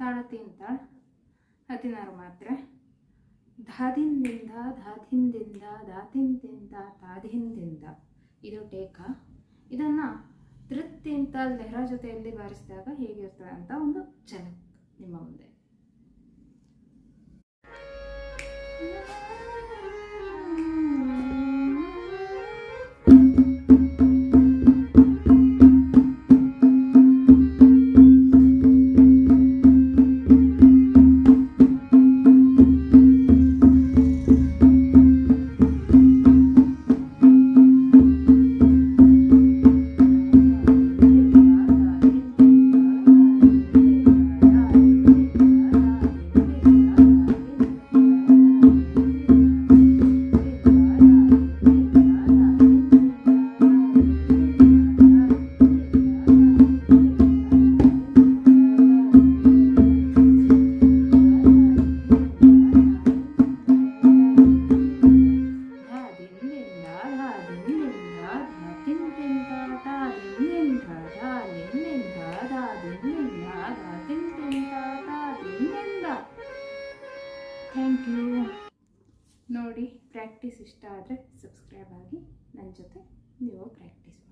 ತಾಳ ತೀಂತಾಳ 16 ಮಾತ್ರೆ. ಧಾದಿಂದಿಂದ ಧಾದಿಂದಿಂದ ದಾತಿಂದಿಂದ ತಾದಿಂದಿಂದ ಇದು ಟೇಕ. ಇದನ್ನು ತೃಪ್ತಿಂತ ಲೆಹರಾ ಜೊತೆಯಲ್ಲಿ ಬಾರಿಸಿದಾಗ ಹೇಗಿರ್ತದೆ ಅಂತ ಒಂದು ಝಲಕ್ ನಿಮ್ಮ ಮುಂದೆ. Thank you. ನೋಡಿ, ಪ್ರಾಕ್ಟೀಸ್ ಇಷ್ಟ ಆದರೆ ಸಬ್ಸ್ಕ್ರೈಬ್ ಆಗಿ ನನ್ನ ಜೊತೆ ನೀವು ಪ್ರಾಕ್ಟೀಸ್ ಮಾಡಿ.